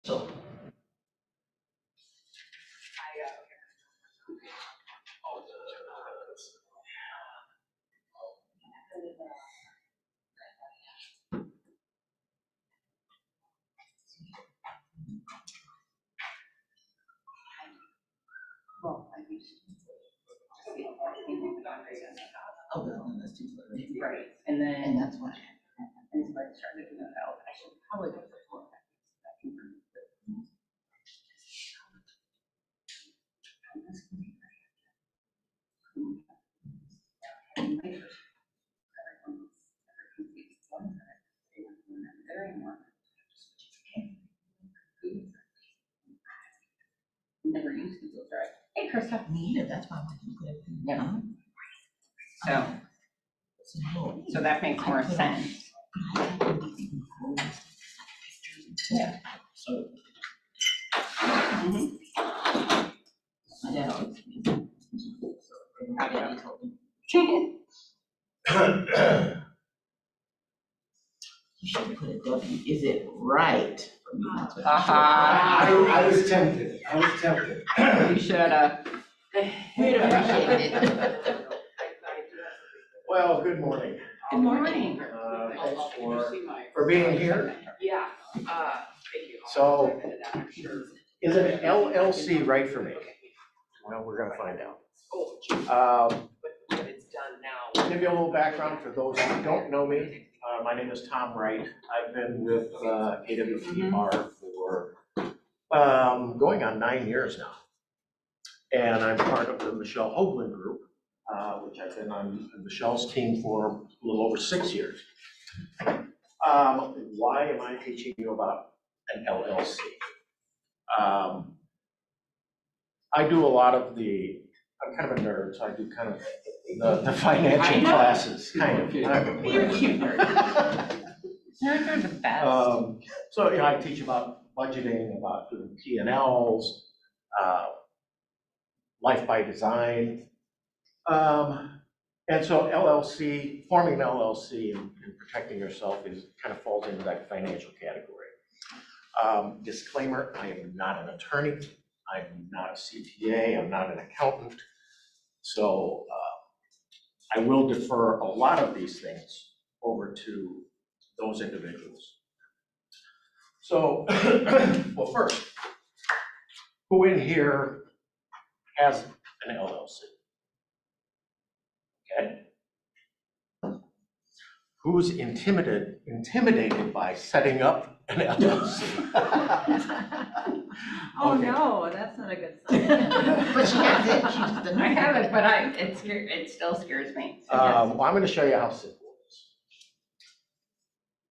So. Oh, well, that's too late. Right, and then. And that's why. And so I started doing that out. I should probably go for floor. Never used to go dry. Hey, Krista. Me either, that's why I want to do it. Yeah. So. So that makes more sense. Yeah. So. Mhm. Yeah. You should put a W. Is it right for me? That's what I was tempted. You should have. We'd appreciate it. Well, good morning. Good morning. Thanks for being here. Yeah. So, is an LLC right for me? Well, we're gonna find out. But it's done now. Give you a little background for those who don't know me. My name is Tom Wright. I've been with AWPR for going on 9 years now. And I'm part of the Michelle Hoagland group, which I've been on Michelle's team for a little over 6 years. Why am I teaching you about an LLC? I do a lot of I'm kind of a nerd, so I do kind of the financial classes, kind of. You're cute. Nerds are the best. So, I teach about budgeting, about doing P&Ls, life by design. And so forming an LLC and protecting yourself kind of falls into that financial category. Disclaimer, I am not an attorney. I'm not a CPA. I'm not an accountant. So I will defer a lot of these things over to those individuals. So, well, first, who in here has an LLC? Okay. Who's intimidated by setting up an LLC? Oh, Okay. no, that's not a good sign. But she has it, she's the. I have it, but it still scares me. So yes. Well, I'm going to show you how simple it is.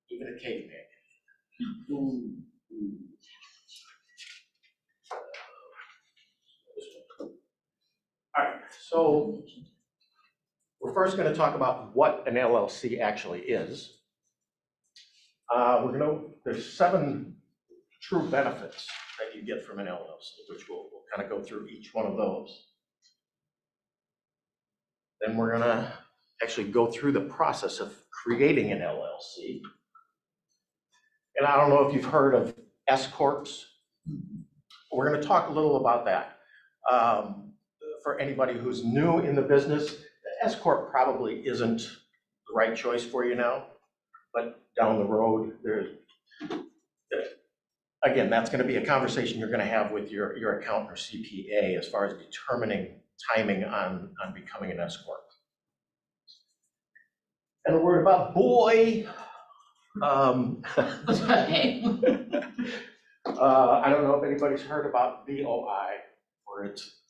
Even a caveman. All right, so we're first going to talk about what an LLC actually is. There's 7 true benefits that you get from an LLC, which we'll kind of go through each one of those. Then we're going to actually go through the process of creating an LLC. And I don't know if you've heard of S-Corps. We're going to talk a little about that. For anybody who's new in the business, the S-Corp probably isn't the right choice for you now, but down the road, again, that's going to be a conversation you're going to have with your accountant or CPA as far as determining timing on becoming an S-Corp. And a word about boy. What's her name? I don't know if anybody's heard about BOI, or it's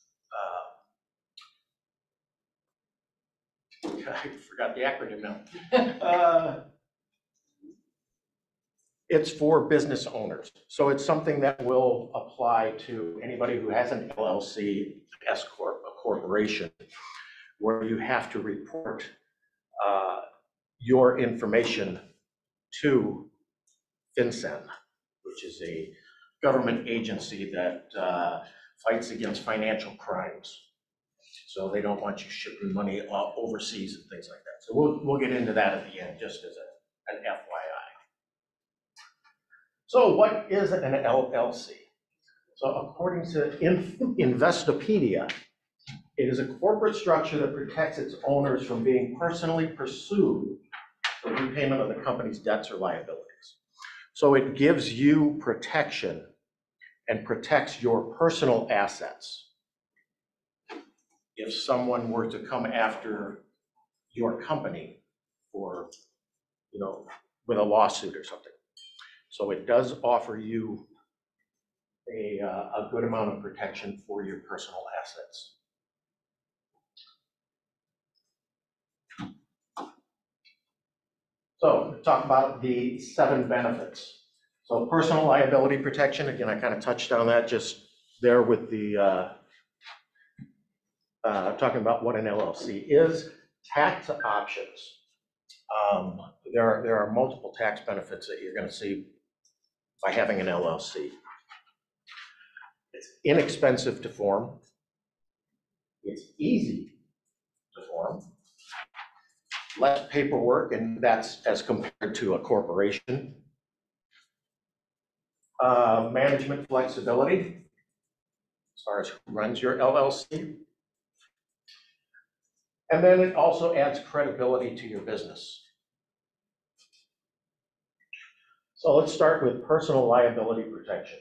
I forgot the acronym now. It's for business owners. So it's something that will apply to anybody who has an LLC, S-Corp, a corporation, where you have to report your information to FinCEN, which is a government agency that fights against financial crimes. So they don't want you shipping money overseas and things like that. So we'll get into that at the end, just as an FYI. So what is an LLC? So according to Investopedia, it is a corporate structure that protects its owners from being personally pursued for repayment of the company's debts or liabilities. So it gives you protection and protects your personal assets. If someone were to come after your company for, with a lawsuit or something. So it does offer you a good amount of protection for your personal assets. So talk about the 7 benefits. So personal liability protection, again, I kind of touched on that just there with the talking about what an LLC is. Tax options. There are multiple tax benefits that you're going to see by having an LLC. It's inexpensive to form. It's easy to form. Less paperwork, and that's as compared to a corporation. Management flexibility, as far as who runs your LLC. And then it also adds credibility to your business. So let's start with personal liability protection.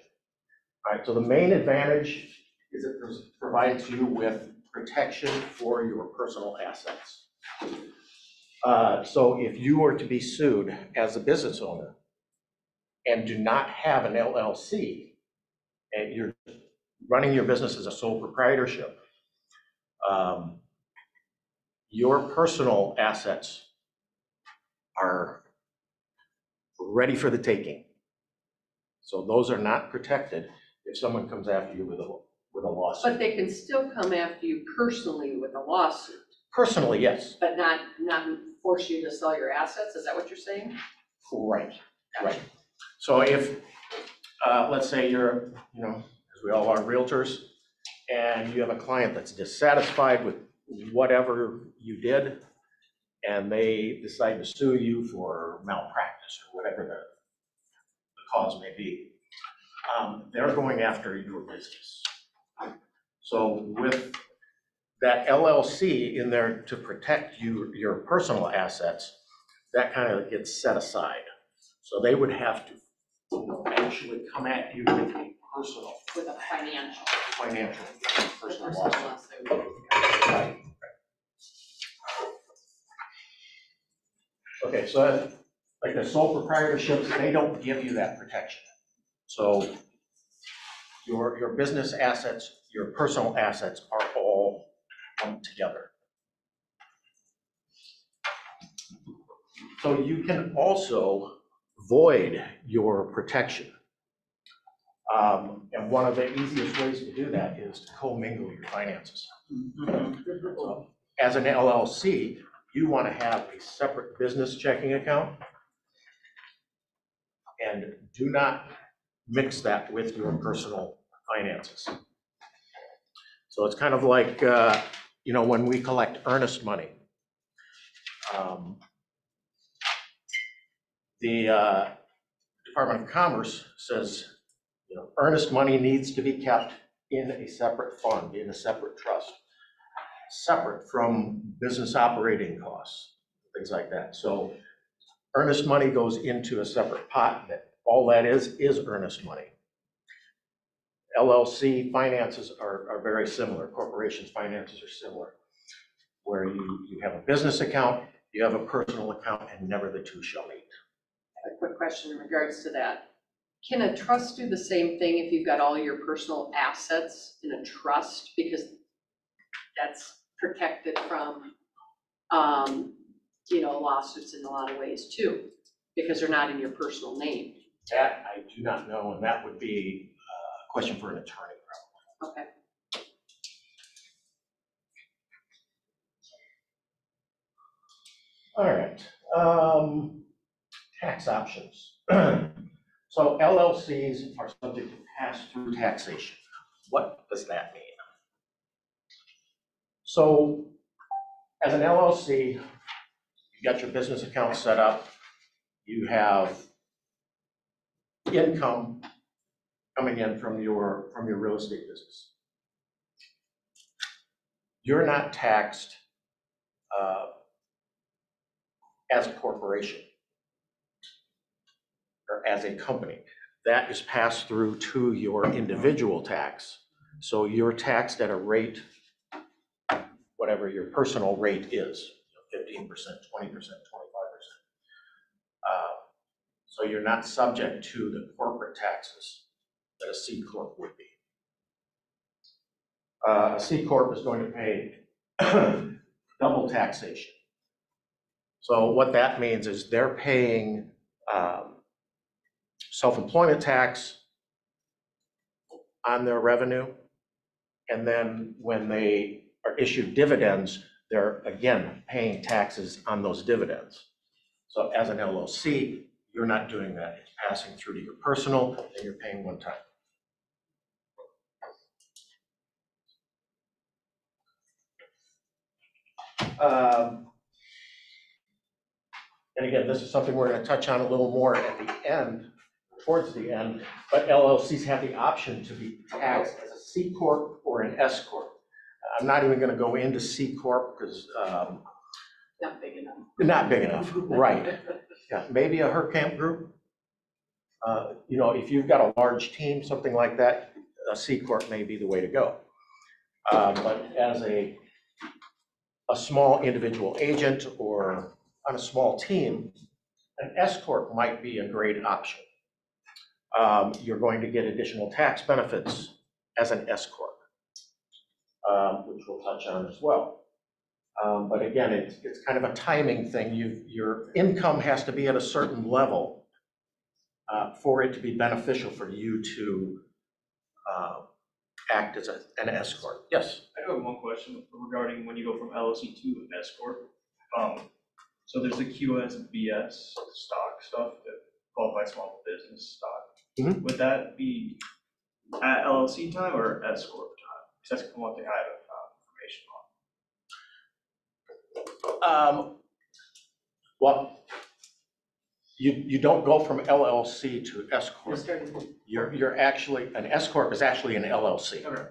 All right, so the main advantage is it provides you with protection for your personal assets. So if you were to be sued as a business owner and do not have an LLC, and you're running your business as a sole proprietorship, your personal assets are ready for the taking. So those are not protected if someone comes after you with a lawsuit. But they can still come after you personally with a lawsuit, Personally, yes. but not force you to sell your assets, is that what you're saying? Right, right. So if, let's say you're, as we all are realtors, and you have a client that's dissatisfied with whatever you did, and they decide to sue you for malpractice or whatever the cause may be, they're going after your business. So with that LLC in there to protect your personal assets, that kind of gets set aside. So they would have to actually come at you with a personal. With a Financial, personal personal lawsuit. lawsuit. Right. Okay, so like the sole proprietorships, they don't give you that protection. So your business assets, your personal assets are all lumped together. So you can also void your protection. And one of the easiest ways to do that is to commingle your finances. So as an LLC, you want to have a separate business checking account, and do not mix that with your personal finances. So it's kind of like, when we collect earnest money. The Department of Commerce says, earnest money needs to be kept in a separate fund, in a separate trust, separate from business operating costs, things like that. So earnest money goes into a separate pot. All that is earnest money. LLC finances are very similar. Corporations' finances are similar, where you have a business account, you have a personal account, and never the two shall meet. A quick question in regards to that. Can a trust do the same thing if you've got all your personal assets in a trust? Because that's protected from, lawsuits in a lot of ways too, because they're not in your personal name. That I do not know, and that would be a question for an attorney, probably. Okay. All right. Tax options. So LLCs are subject to pass-through taxation. What does that mean? So as an LLC, you got your business account set up. You have income coming in from your real estate business. You're not taxed as a corporation or as a company. That is passed through to your individual tax. So you're taxed at a rate, whatever your personal rate is, 15%, 20%, 25%. So you're not subject to the corporate taxes that a C Corp would be. A C Corp is going to pay double taxation. So what that means is they're paying self-employment tax on their revenue, and then when they are issued dividends, they're again paying taxes on those dividends. So as an LLC, you're not doing that. It's passing through to your personal, and you're paying one time. And again, this is something we're going to touch on a little more at the end, towards the end, but LLCs have the option to be taxed as a C Corp or an S Corp. I'm not even going to go into C Corp because Not big enough. not big enough, right. Yeah, maybe a HERCAMP group. You know, if you've got a large team, something like that, a C Corp may be the way to go. But as a small individual agent or on a small team, an S Corp might be a great option. You're going to get additional tax benefits as an S Corp, which we'll touch on as well. But again, it's kind of a timing thing. Your income has to be at a certain level for it to be beneficial for you to act as an S Corp. Yes? I do have one question regarding when you go from LLC to an S Corp. So there's the QSBS stock stuff, the qualified small business stock. Mhm. Would that be at LLC time or S Corp time? Because that's one thing I have information on. Well, you don't go from LLC to S Corp. You're actually, an S Corp is actually an LLC. Okay.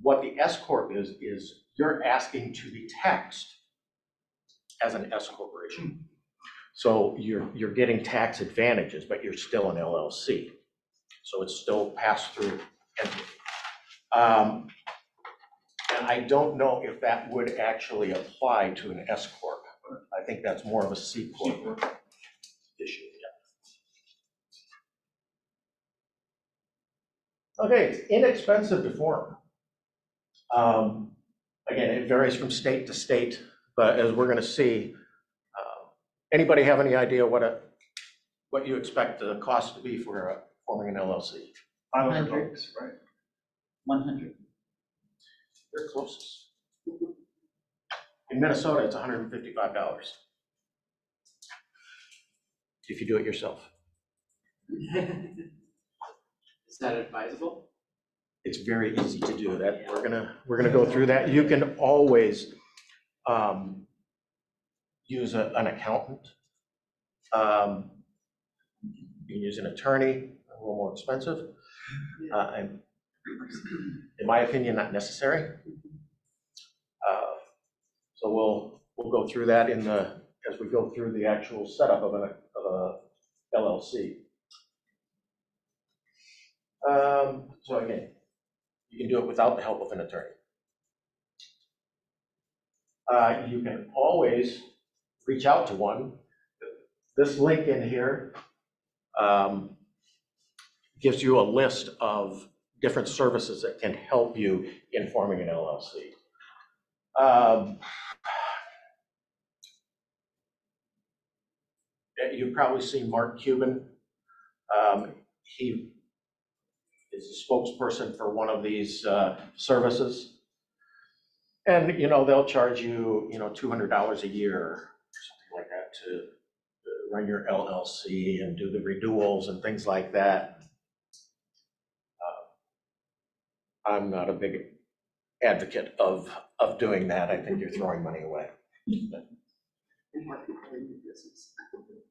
What the S Corp is you're asking to be taxed as an S corporation. So you're getting tax advantages, but you're still an LLC. So it's still pass-through entity. And I don't know if that would actually apply to an S Corp. I think that's more of a C Corp issue. Yeah. Okay, it's inexpensive to form. Again, it varies from state to state, but as we're going to see, anybody have any idea what you expect the cost to be for forming an LLC? $500, right? 100. You're closest. In Minnesota, it's $155 if you do it yourself. Is that advisable? It's very easy to do that. We're gonna go through that. You can always use an accountant. You can use an attorney, a little more expensive. And in my opinion, not necessary. So we'll go through that as we go through the actual setup of a LLC. So again, you can do it without the help of an attorney. You can always reach out to one. This link in here gives you a list of different services that can help you in forming an LLC. You've probably seen Mark Cuban. He is a spokesperson for one of these services. And, they'll charge you, $200 a year or something like that to run your LLC and do the renewals and things like that. I'm not a big advocate of doing that. I think you're throwing money away. And more people in your business.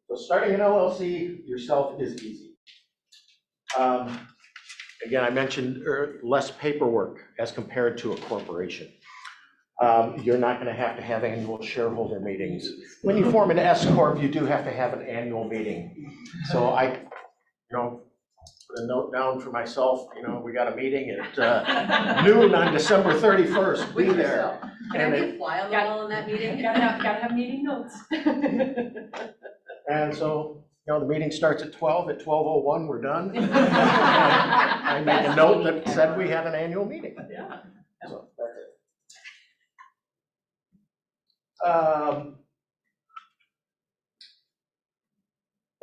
So starting an LLC yourself is easy. Again, I mentioned less paperwork as compared to a corporation. You're not going to have annual shareholder meetings. When you form an S corp, you do have to have an annual meeting. So I, put a note down for myself. We got a meeting at noon on December 31st. Be there. Can I be a fly on the wall in that meeting? Gotta have meeting notes. And so, the meeting starts at 12. At 12:01, we're done. I made a note that said we had an annual meeting. Yeah. So that's it.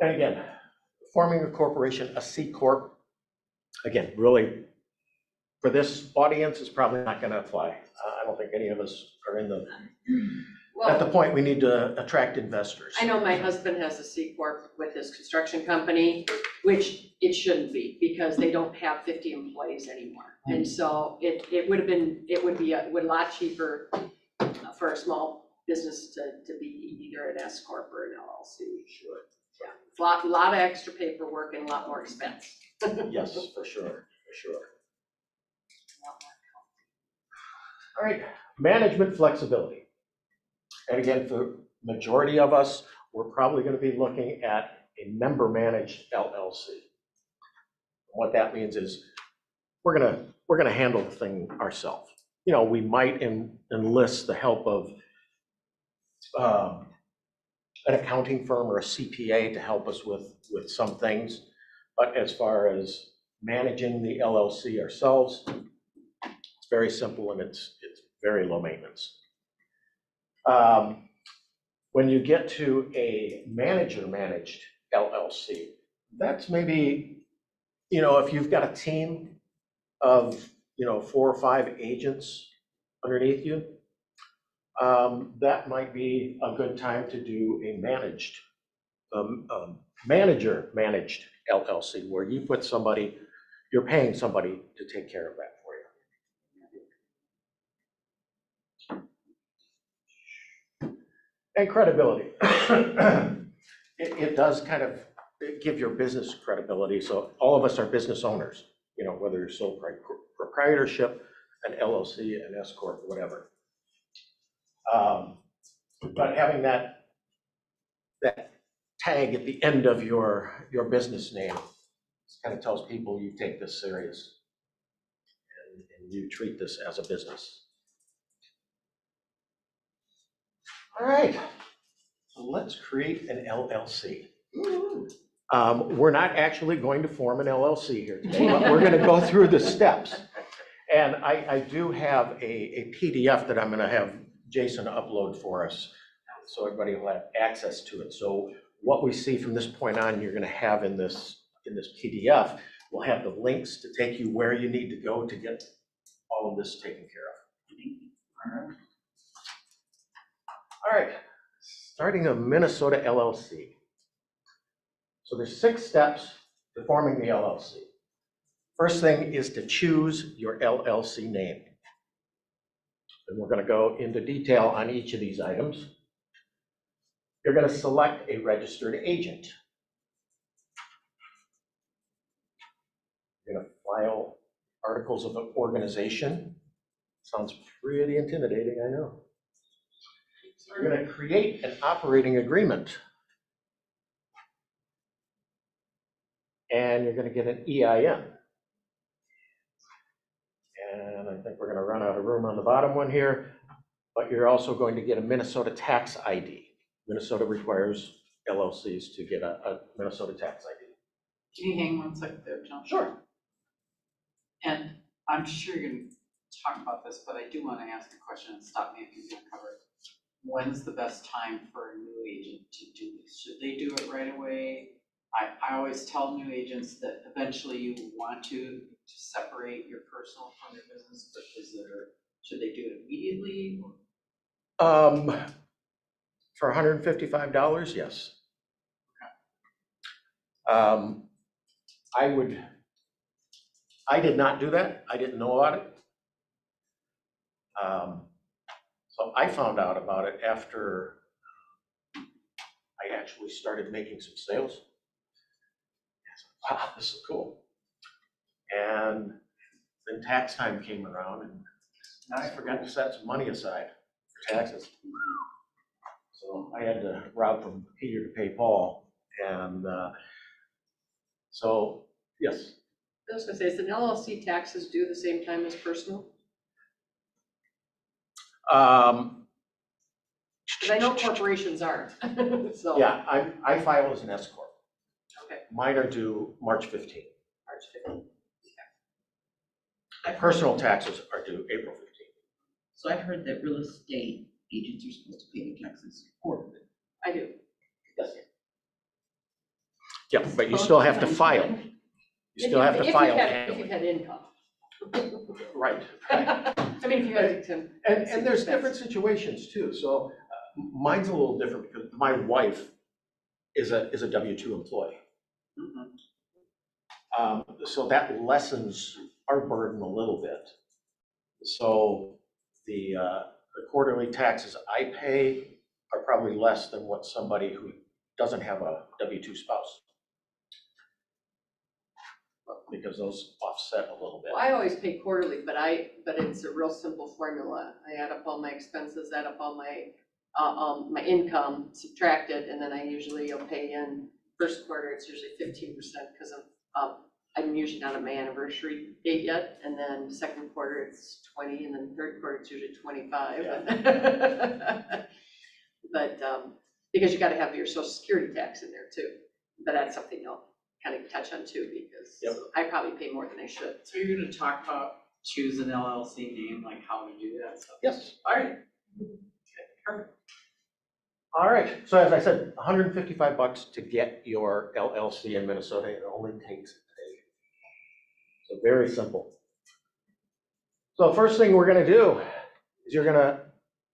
And again, forming a corporation, a C corp, again, really, for this audience, is probably not going to apply. I don't think any of us are at the Well, point we need to attract investors. I know my husband has a C corp with his construction company, which it shouldn't be because they don't have 50 employees anymore. And so it would be a lot cheaper for a small business to be either an S corp or an LLC. Sure. Yeah, a lot of extra paperwork and a lot more expense. Yes, for sure. All right, management flexibility. And again, for majority of us, we're probably going to be looking at a member-managed LLC. What that means is we're gonna handle the thing ourselves. We might enlist the help of an accounting firm or a CPA to help us with some things, but as far as managing the LLC ourselves, it's very simple and it's very low maintenance. When you get to a manager-managed LLC, that's maybe, if you've got a team of, 4 or 5 agents underneath you, that might be a good time to do a manager-managed LLC, where you put somebody, you're paying somebody to take care of that for you. And credibility. It does kind of give your business credibility. So all of us are business owners, whether you're sole proprietorship, an LLC, an S corp, whatever. But having that tag at the end of your business name kind of tells people you take this serious and you treat this as a business. All right, so let's create an LLC. We're not actually going to form an LLC here today, but we're going to go through the steps. And I do have a PDF that I'm going to have Jason upload for us so everybody will have access to it. So what we see from this point on, you're going to have in this PDF, we'll have the links to take you where you need to go to get all of this taken care of. All right, starting a Minnesota LLC. So there's 6 steps to forming the LLC. First thing is to choose your LLC name. And we're going to go into detail on each of these items. You're going to select a registered agent. You're going to file articles of organization. Sounds pretty intimidating, I know. You're going to create an operating agreement. And you're going to get an EIN. And I think we're going to run out of room on the bottom one here, but you're also going to get a Minnesota tax ID. Minnesota requires LLCs to get a Minnesota tax ID. Can you hang 1 second there, John? Sure. And I'm sure you're going to talk about this, but I do want to ask a question and stop me if you're going to cover it. When's the best time for a new agent to do this? Should they do it right away? I always tell new agents that eventually you want to separate your personal from your business, but should they do it immediately? For $155, yes. I did not do that. I didn't know about it. So I found out about it after I actually started making some sales. Wow, this is cool. And then tax time came around and I forgot to set some money aside for taxes. So I had to rob from Peter to pay Paul. And so, yes. I was gonna say, is an LLC taxes due the same time as personal? Because I know corporations aren't, so. Yeah, I file as an S corp. Okay, Mine are due March 15th. March 15th. My personal taxes are due April 15th. So I heard that real estate agents are supposed to pay their taxes quarterly. I do. Yes. Yeah, but you still have to file. You still have to file If you've annually. had income. Right. I mean, if you had to. And there's different situations too. So mine's a little different because my wife is a W-2 employee. So that lessens our burden a little bit. So the quarterly taxes I pay are probably less than what somebody who doesn't have a W-2 spouse. Because those offset a little bit. Well, I always pay quarterly, but it's a real simple formula. I add up all my expenses, add up all my income, subtract it, and then I usually will pay in first quarter, it's usually 15% because of, I'm usually not at my anniversary date yet, and then second quarter it's 20, and then third quarter it's usually 25. But, because you gotta have your social security tax in there too, but that's something you'll kind of touch on too, because Yep. I probably pay more than I should. So you're gonna talk about choose an LLC name, like how to do that stuff? Yes. All right. All right. So as I said, $155 to get your LLC in Minnesota. It only takes a day. So very simple. So first thing we're going to do is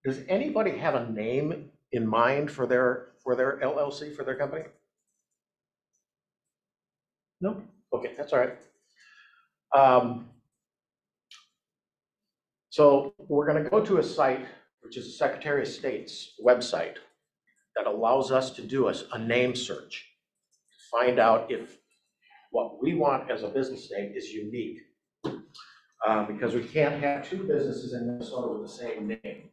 does anybody have a name in mind for their LLC, for their company? No? Okay, that's all right. So we're going to go to a site, which is the Secretary of State's website, that allows us to do a name search, to find out if what we want as a business name is unique. Because we can't have two businesses in Minnesota with the same name.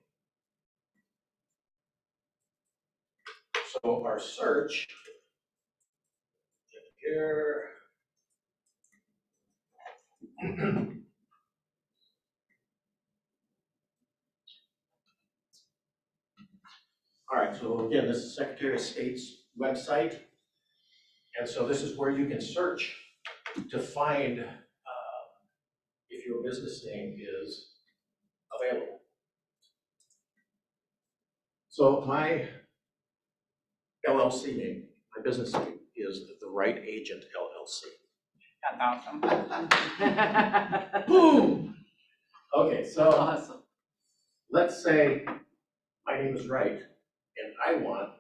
So our search here. All right, so again, this is Secretary of State's website. And so this is where you can search to find if your business name is available. So my LLC name, my business name is The Right Agent LLC. That's awesome. Boom! Okay, so Awesome. let's say my name is Wright, and I want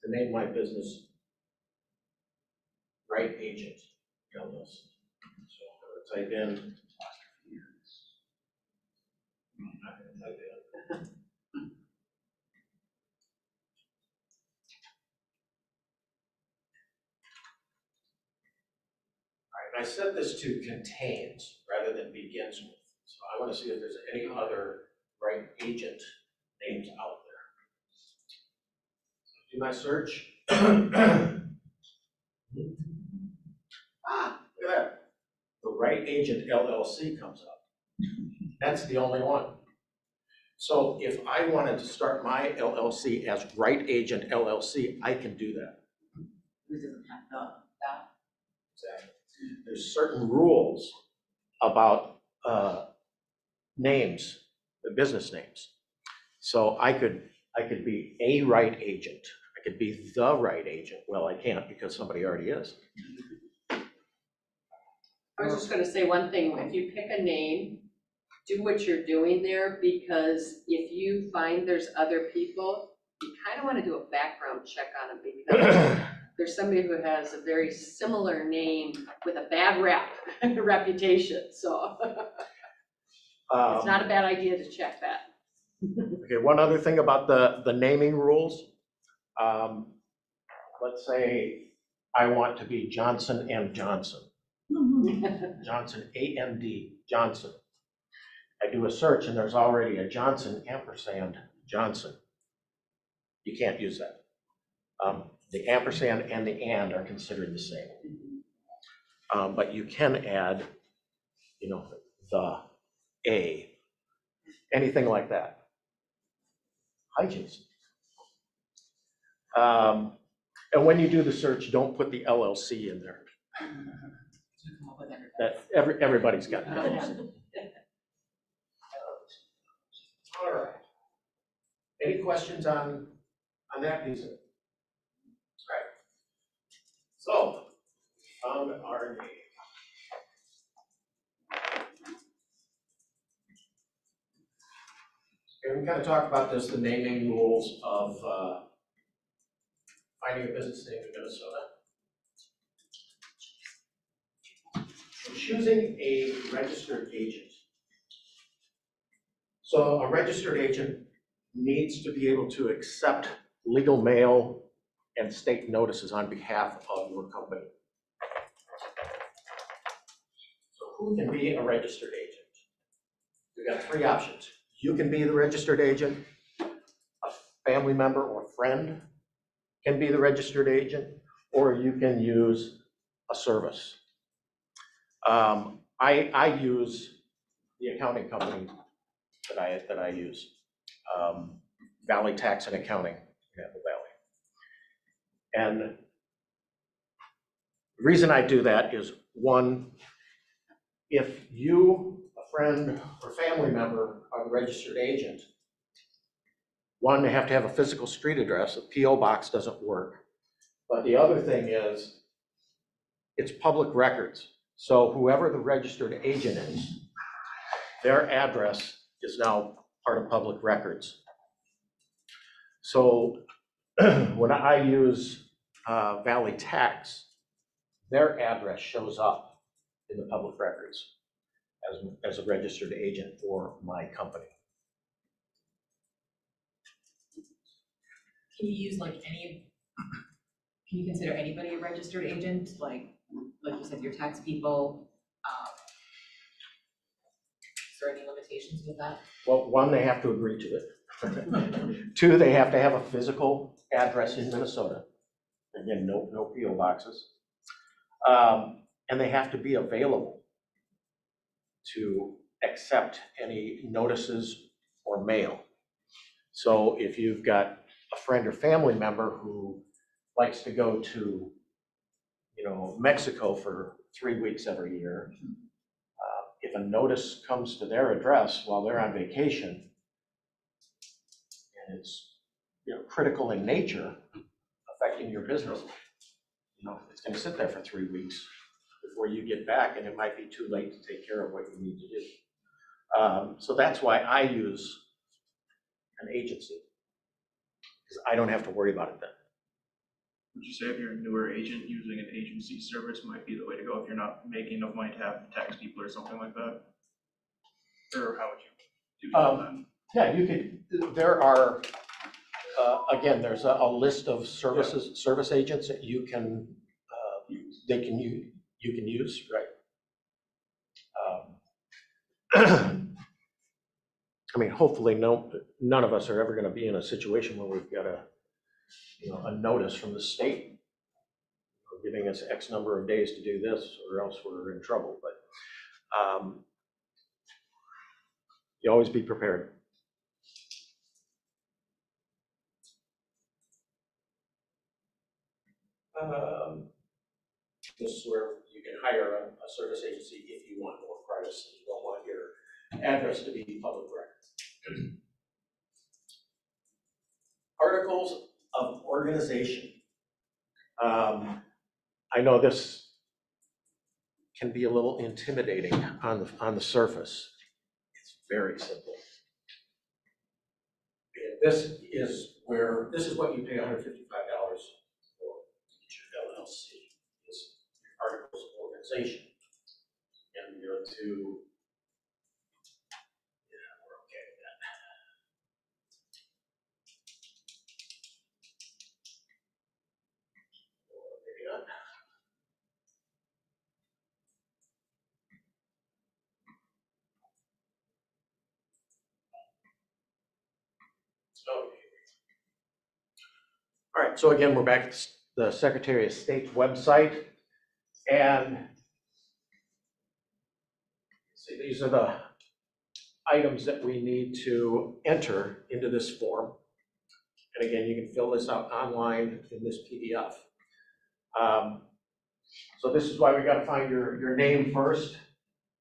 to name my business Right Agent LLC. So I'm going to type in. I set this to contains rather than begins with. So I want to see if there's any other right agent names out there. Do my search. Look at that. The Right Agent LLC comes up. That's the only one. So if I wanted to start my LLC as Right Agent LLC, I can do that. Who doesn't have that? Exactly. There's certain rules about names, the business names. So I could be a right agent. I could be the right agent. Well, I can't because somebody already is. I was just gonna say one thing, if you pick a name, do what you're doing there, because if you find there's other people, you kind of want to do a background check on them, because there's somebody who has a very similar name with a bad reputation, so it's not a bad idea to check that. Okay, one other thing about the naming rules. Let's say I want to be Johnson and Johnson. Johnson, A-N-D, Johnson. I do a search and there's already a Johnson ampersand Johnson. You can't use that. The ampersand and the and are considered the same. But you can add, you know, the A, anything like that. Hi, Jason. And when you do the search, don't put the LLC in there. That everybody's got an LLC. All right. Any questions on that piece of it? All right. So, found our name. And we kind of talked about this, the naming rules of finding a business name in Minnesota. So choosing a registered agent. So a registered agent needs to be able to accept legal mail and state notices on behalf of your company. So who can be a registered agent? We've got three options. You can be the registered agent, a family member or friend can be the registered agent, or you can use a service. I use the accounting company that I use, Valley Tax and Accounting in Apple Valley. And the reason I do that is, one, if you, a friend or family member, are the registered agent, one, they have to have a physical street address. A PO box doesn't work. But the other thing is, it's public records. So whoever the registered agent is, their address is now part of public records. So when I use Valley Tax, their address shows up in the public records as a registered agent for my company. Can you use like can you consider anybody a registered agent? Like you said, your tax people, is there any limitations with that? Well, one, they have to agree to it. Two, they have to have a physical address in Minnesota. Again, no PO boxes. And they have to be available to accept any notices or mail. So if you've got a friend or family member who likes to go to, Mexico for 3 weeks every year, if a notice comes to their address while they're on vacation, and it's critical in nature, affecting your business, it's going to sit there for 3 weeks before you get back, and it might be too late to take care of what you need to do. So that's why I use an agency, because I don't have to worry about it then. Would you say if you're a newer agent, using an agency service might be the way to go if you're not making enough money to have tax people or something like that? Or how would you do that? Yeah, you could, there are, again, there's a list of service agents that you can, you can use, right? I mean, hopefully none of us are ever going to be in a situation where we've got a notice from the state giving us X number of days to do this, or else we're in trouble. But you always be prepared. This is where you can hire a service agency if you want more privacy. You don't want your address to be public record. Articles of organization. I know this can be a little intimidating on the surface. It's very simple. This is what you pay $155 for your LLC, is articles of organization. And you go to, we're okay with that. Or maybe not. All right, so again, we're back at the Secretary of State's website, and see, these are the items that we need to enter into this form. And again, you can fill this out online in this PDF. So this is why we got to find your name first.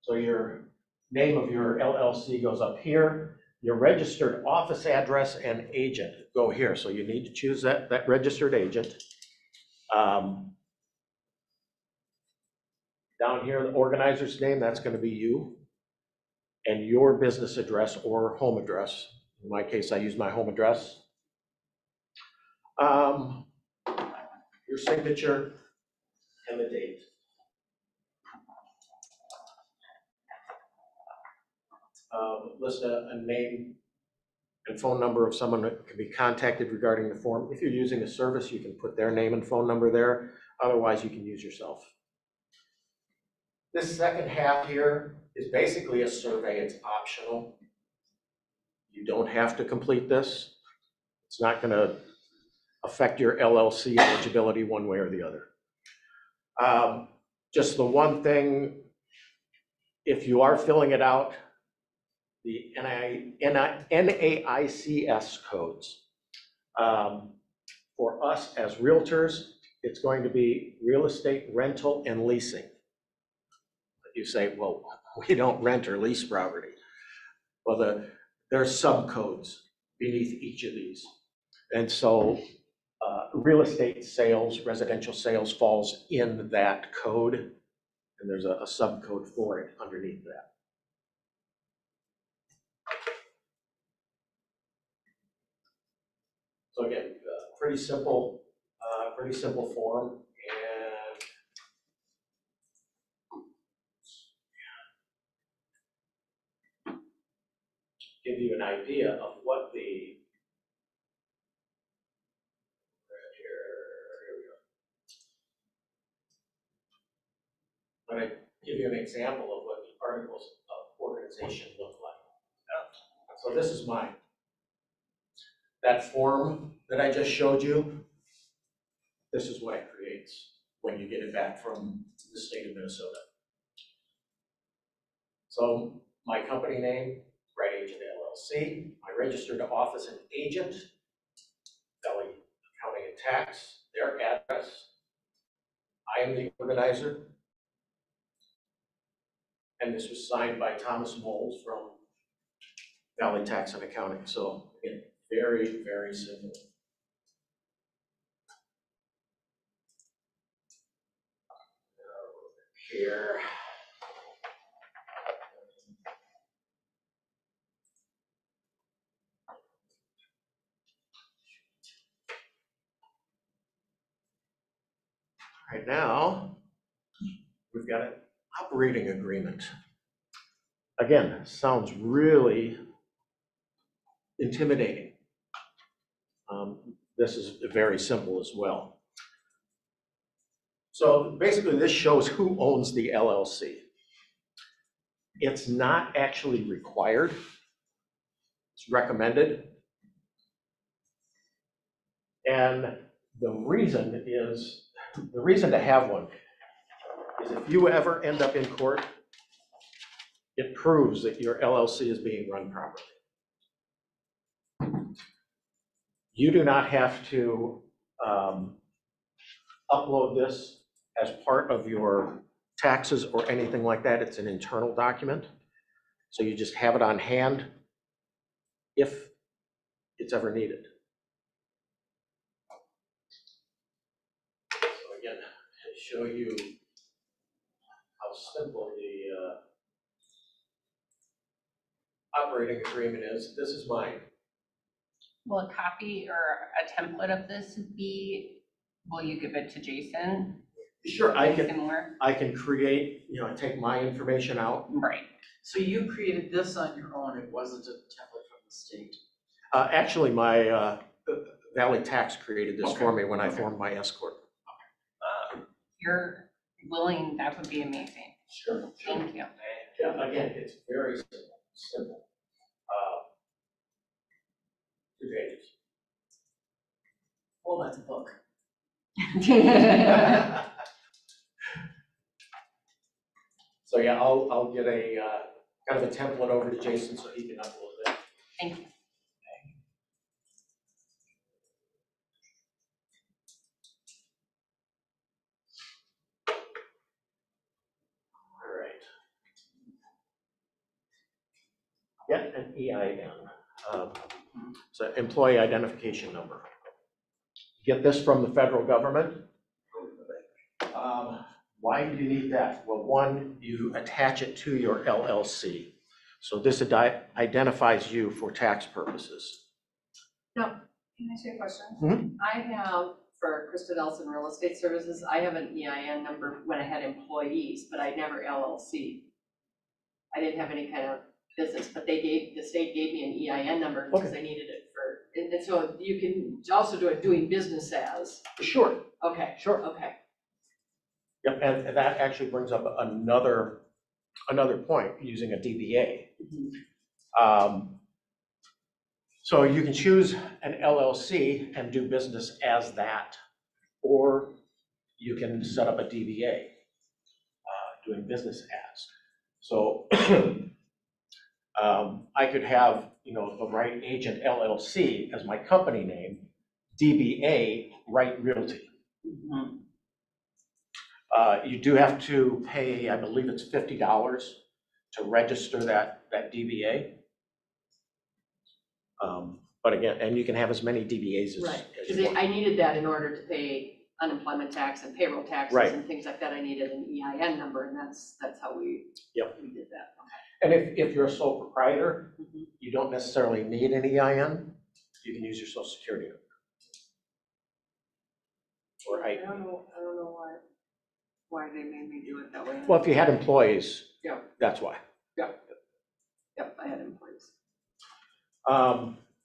So your name of your LLC goes up here. Your registered office address and agent go here. So you need to choose that registered agent. Down here, the organizer's name, that's going to be you. And your business address or home address. In my case, I use my home address. Your signature and the date. List a name and phone number of someone that can be contacted regarding the form. If you're using a service, you can put their name and phone number there. Otherwise, you can use yourself. This second half here is basically a survey. It's optional. You don't have to complete this. It's not going to affect your LLC eligibility one way or the other. Just the one thing, if you are filling it out, the NAICS codes. For us as realtors, it's going to be real estate rental and leasing. You say, well, we don't rent or lease property. Well, there are subcodes beneath each of these. And so real estate sales, residential sales falls in that code, and there's a subcode for it underneath that. So again, pretty simple form, and give you an idea of what the here we go. I'm going to give you an example of what the articles of organization look like. So this is mine. That form that I just showed you, this is what it creates when you get it back from the state of Minnesota. So my company name, Wright Agent LLC, my registered office and agent, Valley Accounting and Tax, their address. I am the organizer. And this was signed by Thomas Moles from Valley Tax and Accounting. So again, very, very simple. Here. Right now, we've got an operating agreement. Again, sounds really intimidating. This is very simple as well. So basically, this shows who owns the LLC. It's not actually required. It's recommended. And the reason to have one is if you ever end up in court, it proves that your LLC is being run properly. You do not have to upload this as part of your taxes or anything like that. It's an internal document. So you just have it on hand if it's ever needed. So again, to show you how simple the operating agreement is, this is mine. Will a copy or a template of this will you give it to Jason? Sure, I can Similar? create, take my information out. Right. So you created this on your own, it wasn't a template from the state? Actually, my Valley Tax created this Okay. for me when I formed my S Corp. You're willing, that would be amazing. Sure. Thank you. Yeah, again, it's very simple. Two pages. Well, that's a book. So yeah, I'll get a kind of a template over to Jason so he can upload it. Thank you. All right. Get an EIN. So employee identification number. Get this from the federal government. Why do you need that? Well, one, you attach it to your LLC. So this identifies you for tax purposes. Can I ask you a question? Mhm. I have, for Krista Nelson Real Estate Services, I have an EIN number when I had employees, but I never LLC. I didn't have any kind of business, but the state gave me an EIN number because I needed it for, and so you can also do it doing business as. Sure, Okay, sure. okay. Yep, and that actually brings up another point, using a DBA. So you can choose an LLC and do business as that, or you can set up a DBA, doing business as. So I could have, the Wright Agent LLC as my company name, DBA Wright Realty. You do have to pay, I believe it's $50 to register that DBA. But again, and you can have as many DBAs as Right, you because want. I needed that in order to pay unemployment tax and payroll taxes Right. and things like that. I needed an EIN number, and that's how we did that. And if you're a sole proprietor, Mhm. you don't necessarily need an EIN. You can use your social security number. Or I don't know why they made me do it that way. well, if you had employees, Yeah. that's why. Yep, I had employees.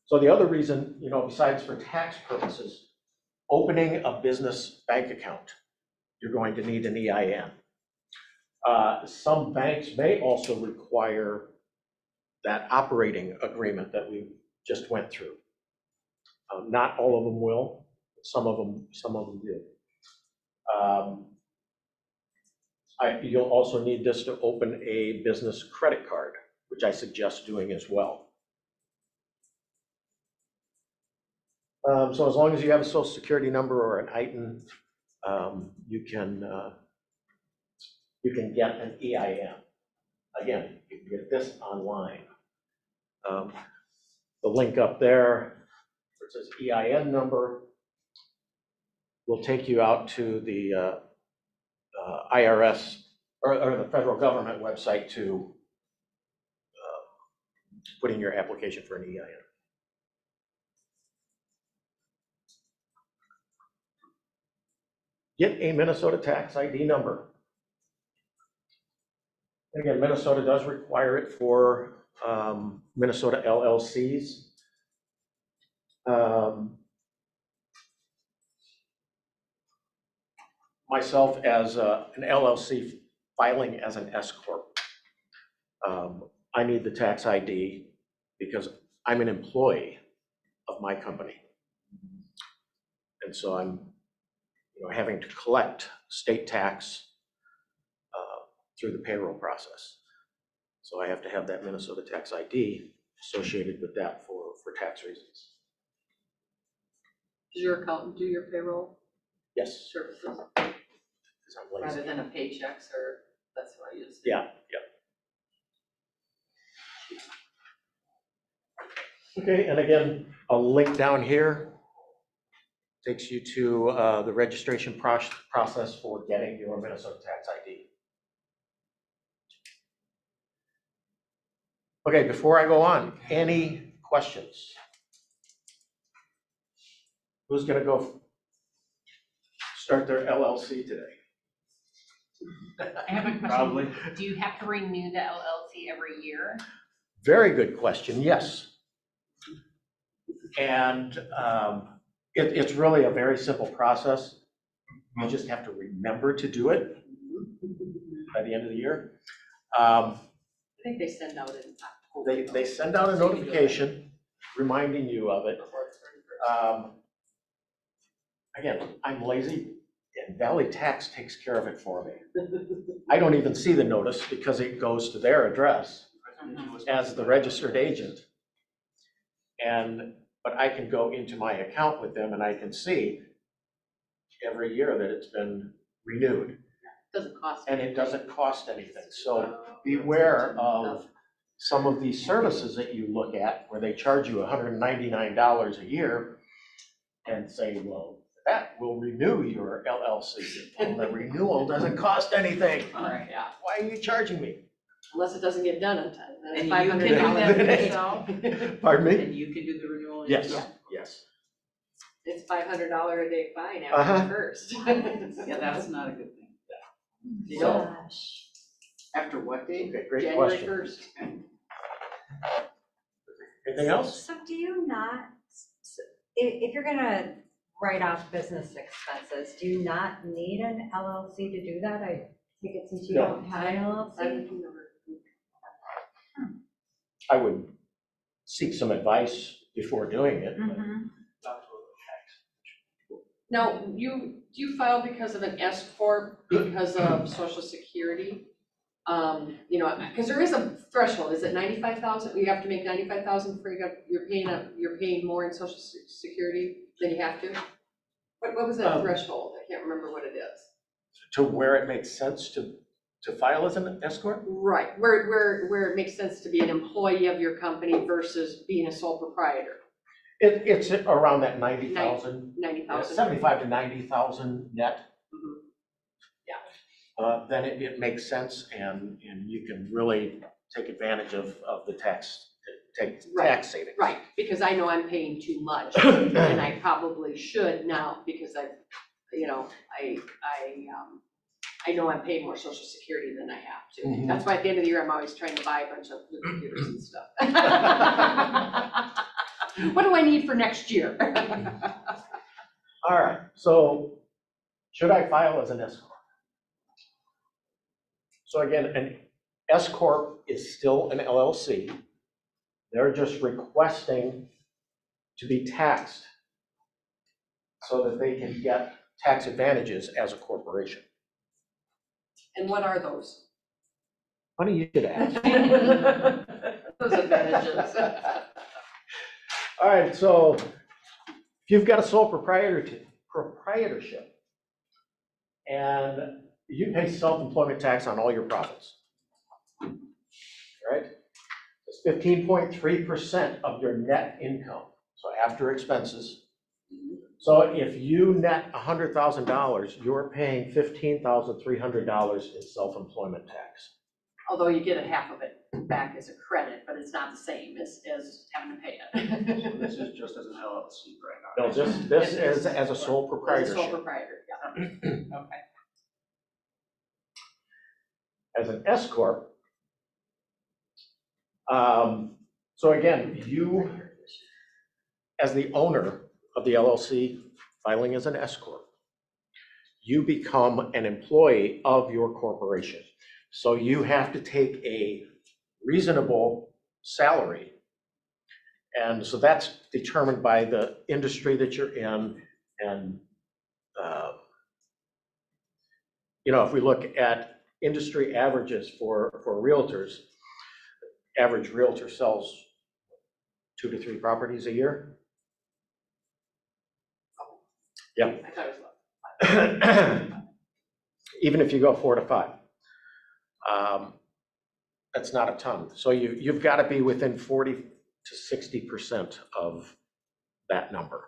So the other reason, besides for tax purposes, opening a business bank account, you're going to need an EIN. Some banks may also require that operating agreement that we just went through. Not all of them will, but some of them do. You'll also need this to open a business credit card, which I suggest doing as well. So as long as you have a social security number or an ITIN, you can get an EIN. Again, you can get this online. The link up there, where it says EIN number, will take you out to the IRS or the federal government website to put in your application for an EIN. Get a Minnesota tax ID number. And again, Minnesota does require it for Minnesota LLCs. Myself as an LLC filing as an S Corp, I need the tax ID because I'm an employee of my company. And so I'm having to collect state tax through the payroll process. So I have to have that Minnesota tax ID associated with that for tax reasons. Does your accountant do your payroll Yes, services because I'm lazy. rather than a paychecks, or that's what I use? Yeah. Okay, and again, a link down here takes you to the registration process for getting your Minnesota tax ID. Okay, before I go on, any questions? Who's gonna go start their LLC today? I have a question. Probably. Do you have to renew the LLC every year? Very good question, yes. And it's really a very simple process. You just have to remember to do it by the end of the year. I think they send out in October. They send out a notification reminding you of it. Again, I'm lazy and Valley Tax takes care of it for me. I don't even see the notice because it goes to their address as the registered agent. But I can go into my account with them and I can see every year that it's been renewed. Doesn't cost. And it doesn't cost anything. So beware of some of these services that you look at where they charge you $199 a year and say, well, that will renew your LLC. And the renewal doesn't cost anything. Right, yeah, Why are you charging me? unless it doesn't get done on time, then And it's you can do $500. that yourself, Pardon me? and you can do the renewal Yes, yourself. yes. It's $500 a day fine after Uh-huh. the first. Yeah, that's not a good thing. You So- know, After what date? Okay, great January question. 1st. Anything else? So do you not, if you're gonna write off business expenses, do you not need an LLC to do that? I take it since you No. don't have an LLC? I would seek some advice before doing it. Mhm. Now, do you file because of an S corp, because of social security? You know, because there is a threshold, is it 95,000? You have to make 95,000 before you're paying more in social security than you have to? What was that threshold? I can't remember what it is. To where it makes sense to file as an S corp? Right, where it makes sense to be an employee of your company versus being a sole proprietor, It's around that 90,000, 90,000. 75 to 90,000 net. Mhm. Then it makes sense and you can really take advantage of the tax savings. Right, because I know I'm paying too much, and I probably should now, because I know I'm paying more social security than I have to. Mhm. That's why at the end of the year, I'm always trying to buy a bunch of new computers and stuff. What do I need for next year? All right, so should I file as an S corp? So again, an S corp is still an LLC. They're just requesting to be taxed so that they can get tax advantages as a corporation. And what are those? Funny you should ask. Those advantages. All right, so if you've got a sole proprietorship and you pay self-employment tax on all your profits, right? It's 15.3% of your net income, so after expenses. So if you net $100,000, you're paying $15,300 in self-employment tax. Although you get a half of it back as a credit, but it's not the same as having to pay So it. this is just as an LLC right now. No, this is as a sole As a sole proprietorship. proprietor, yeah. Okay. As an S corp. So again, you, as the owner of the LLC, filing as an S corp, you become an employee of your corporation. So you have to take a reasonable salary. And so that's determined by the industry that you're in. And, if we look at industry averages for realtors, average realtor sells 2 to 3 properties a year. Yeah. I thought it was less. Even if you go 4 to 5. That's not a ton. So you've got to be within 40 to 60% of that number.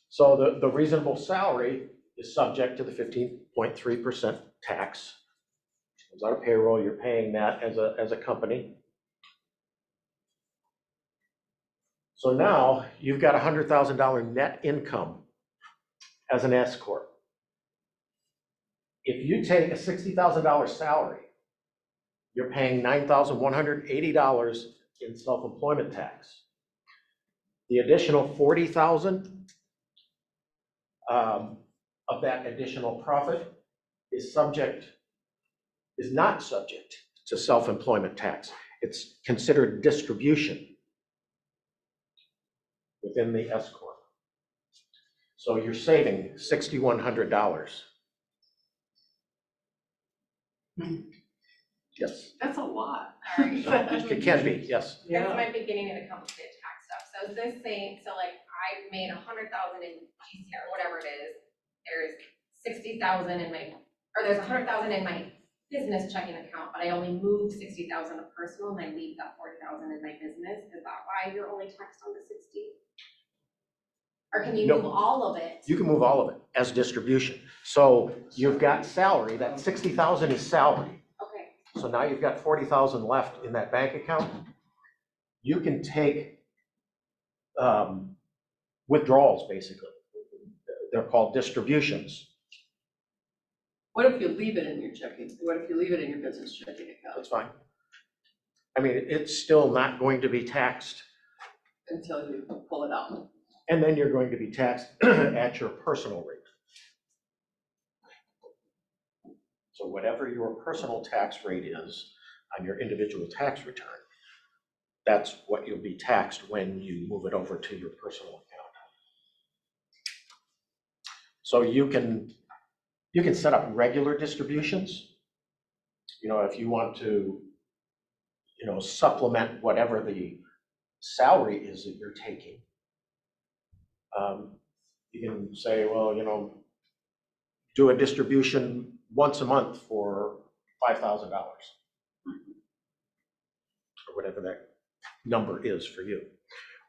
So the reasonable salary is subject to the 15.3% tax. Comes out of payroll, you're paying that as a company. So now you've got $100,000 net income as an S corp. If you take a $60,000 salary, you're paying $9,180 in self-employment tax. The additional $40,000 of that additional profit is not subject to self-employment tax. It's considered distribution within the S Corp. So you're saving $6,100. Yes, That's a lot. Alright. it can be, yes. This might be getting into complicated tax stuff, so is this saying, so like, I made 100,000 in GCR, whatever it is, there's 60,000 in my, or there's 100,000 in my business checking account, but I only moved 60,000 to personal, and I leave that 40,000 in my business, is that why you're only taxed on the 60? Or can you No. move all of it? You can move all of it as distribution. So you've got salary, that 60,000 is salary. Okay, So now you've got 40,000 left in that bank account. You can take withdrawals, basically. They're called distributions. What if you leave it in your checking, what if you leave it in your business checking account That's fine. I mean, it's still not going to be taxed, until you pull it out? and then you're going to be taxed at your personal rate. So whatever your personal tax rate is on your individual tax return, that's what you'll be taxed when you move it over to your personal account. So you can set up regular distributions. You know, if you want to, you know, supplement whatever the salary is that you're taking. You can say, well, you know, do a distribution once a month for $5,000. Or whatever that number is for you.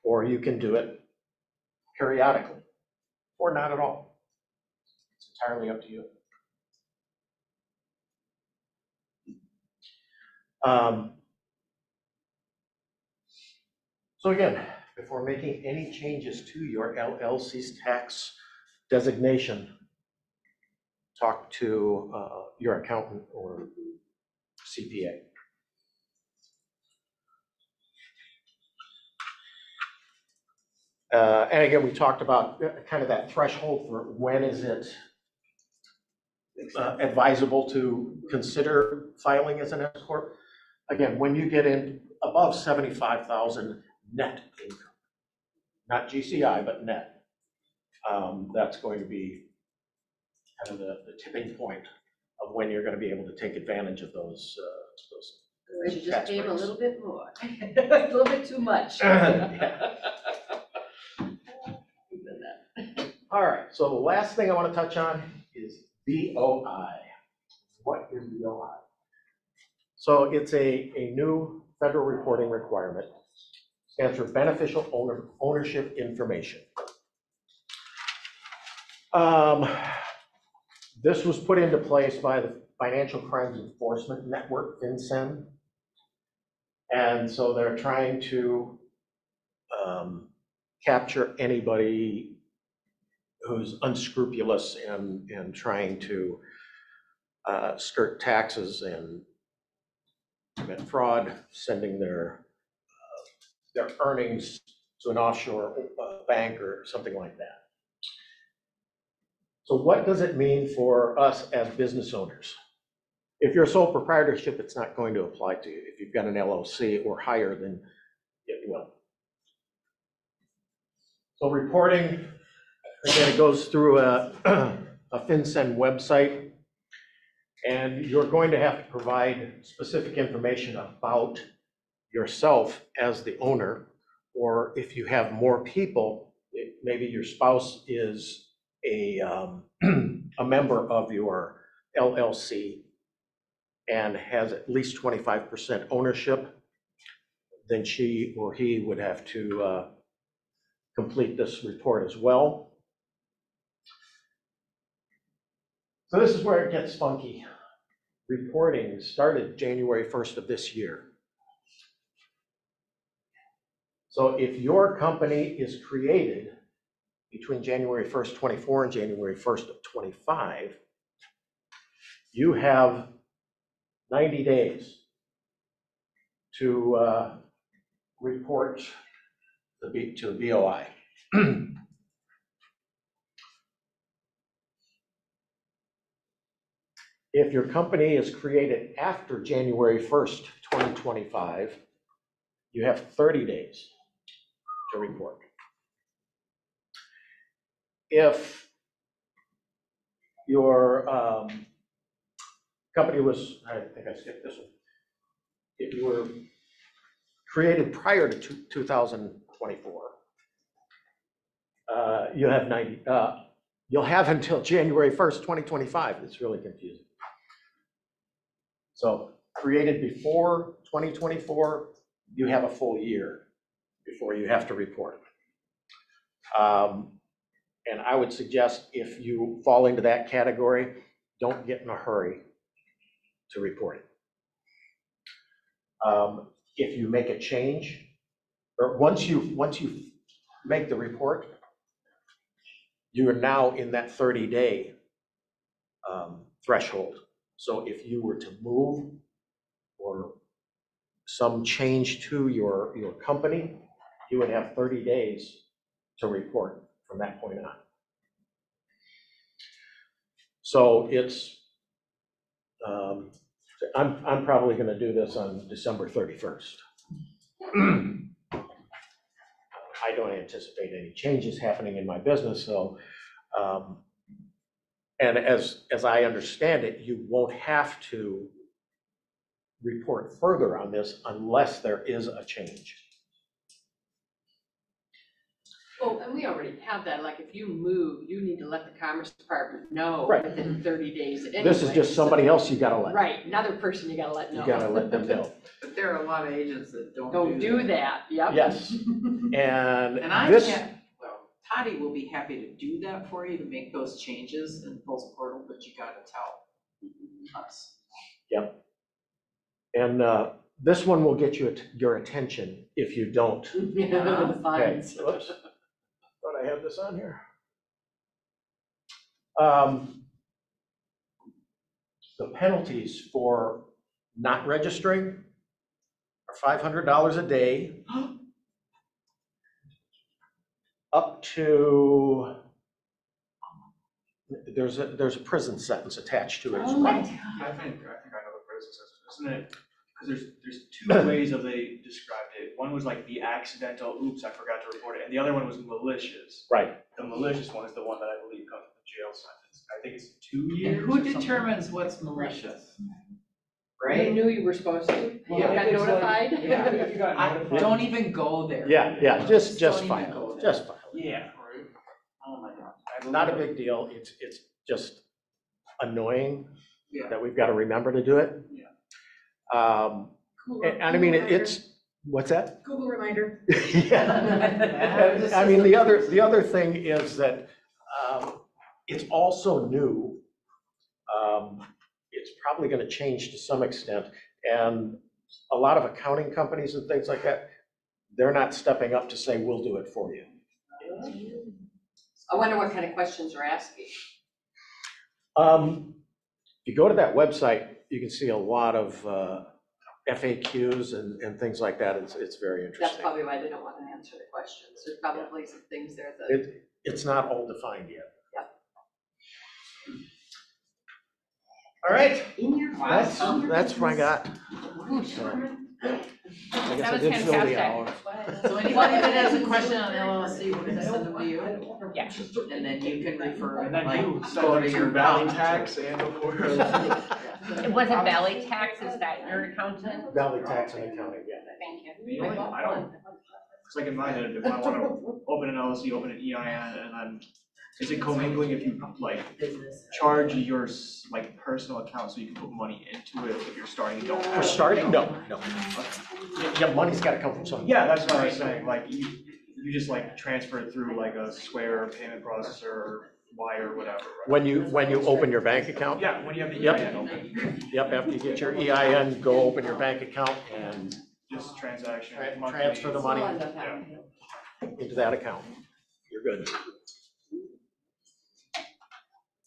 Or you can do it periodically, or not at all. It's entirely up to you. So again, before making any changes to your LLC's tax designation, talk to your accountant or CPA. And again, we talked about kind of that threshold for when is it advisable to consider filing as an S Corp. Again, when you get in above 75,000 net income, not GCI, but net, that's going to be kind of the tipping point of when you're going to be able to take advantage of those Otherwise, you just tax pay them a breaks. little bit more, a little bit too much. Yeah. All right, so the last thing I want to touch on is BOI. What is BOI? So it's a new federal reporting requirement. Stands for Beneficial Ownership Information. This was put into place by the Financial Crimes Enforcement Network, FinCEN. And so they're trying to capture anybody who's unscrupulous and trying to skirt taxes and commit fraud, sending their earnings to an offshore bank or something like that. So what does it mean for us as business owners? If you're a sole proprietorship, it's not going to apply to you. If you've got an LLC or higher, then it will. So reporting, again, it goes through a FinCEN website, and you're going to have to provide specific information about yourself as the owner, or if you have more people, maybe your spouse is a member of your LLC and has at least 25% ownership, then she or he would have to complete this report as well. So this is where it gets funky. Reporting started January 1st of this year. So if your company is created between January 1st, 24 and January 1st of 25, you have 90 days to report to the BOI. If your company is created after January 1st, 2025, you have 30 days to report. If your company was, I think I skipped this one. If you were created prior to 2024, you have 90, you'll have until January 1st, 2025. It's really confusing. So created before 2024, you have a full year before you have to report. And I would suggest if you fall into that category, don't get in a hurry to report it. If you make a change, or once you make the report, you are now in that 30-day threshold. So if you were to move or some change to your company, you would have 30 days to report from that point on. So it's, I'm probably going to do this on December 31st. I don't anticipate any changes happening in my business, so, and as I understand it, you won't have to report further on this unless there is a change. Well, and we already have that, like if you move, you need to let the Commerce Department know Right. within 30 days anyway. This is just somebody else you gotta let. Right, another person you gotta let know. You gotta let them know. But there are a lot of agents that don't Don't do that, yep. Yes, and And I this, can't, well, Toddy will be happy to do that for you, to make those changes in Post Portal, but you gotta tell us. and this one will get you your attention if you don't. Yeah, the Okay, fines. whoops. Thought I had this on here. The penalties for not registering are $500 a day, up to, there's a prison sentence attached to it as Oh, well. I think I know the process, isn't it? Because there's two ways of they described it. One was like the accidental, oops, I forgot to report it, and the other one was malicious. Right. The malicious one is the one that I believe comes with the jail sentence. I think it's 2 And years. who or something. determines what's malicious? You Right? knew you were supposed to, you Yeah. got notified? Yeah, if you got I notified. don't even go there. Yeah, just Don't even file go it, there. just file it. Yeah. Oh my God. Not a big deal, it's just annoying Yeah. that we've got to remember to do it. Yeah. And I mean, it's, what's that? Google reminder. Yeah. I mean, the other thing is that it's also new. It's probably going to change to some extent. And a lot of accounting companies and things like that, they're not stepping up to say, we'll do it for you. I wonder what kind of questions they're asking. If you go to that website, you can see a lot of FAQs and things like that. It's very That's interesting. probably why they don't want to answer the questions. There's probably some things there that. It's not all defined yet. Yep. All right, In your. that's what I got. So, I guess I did fill the hour. So anybody that has a question on LLC, we're gonna send them to you, Yeah. and then you can refer, And then like, you go send to it your to Valley accountant. Tax and or. It wasn't Valley Tax, is that your accountant? Valley Tax and Accounting, yeah. Thank you. You know, I don't, it's like in my head, if I want to open an LLC, open an EIN, and then, is it commingling if you like Business. charge your like personal account so you can put money into it if you're starting and don't have? For starting, no. Yeah, money's got to come from somewhere. Yeah, that's what I was saying, like you just like transfer it through like a Square payment processor or Wire or whatever. right? When you open your bank account? Yeah, when you have the Yep. EIN open, Yep, after you get your EIN, go open your bank account and just transaction. monthly. transfer the money We'll end up having to. into that account. You're good.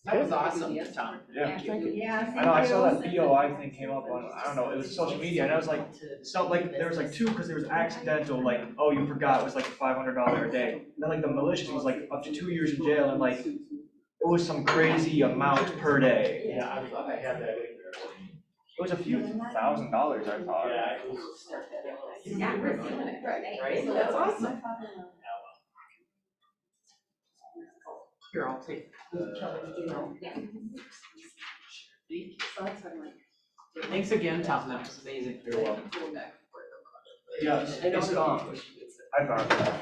That was awesome, Tom. Yeah. Thank you. Yeah, I know, I saw that BOI thing came up on, I don't know, it was social media, and I was like, so like, there was like two, because there was accidental, like, oh, you forgot, it was like $500 a day. And then like the malicious was like up to 2 years in jail, and like, it was some crazy amount per day. Yeah, I thought I had that in there. It was a few $1,000, I thought. Yeah, it was. Yeah, we're doing it, Right? That's awesome. Here, I'll take. Thanks again, Tom, that was amazing. You're welcome. Yeah, it's, I found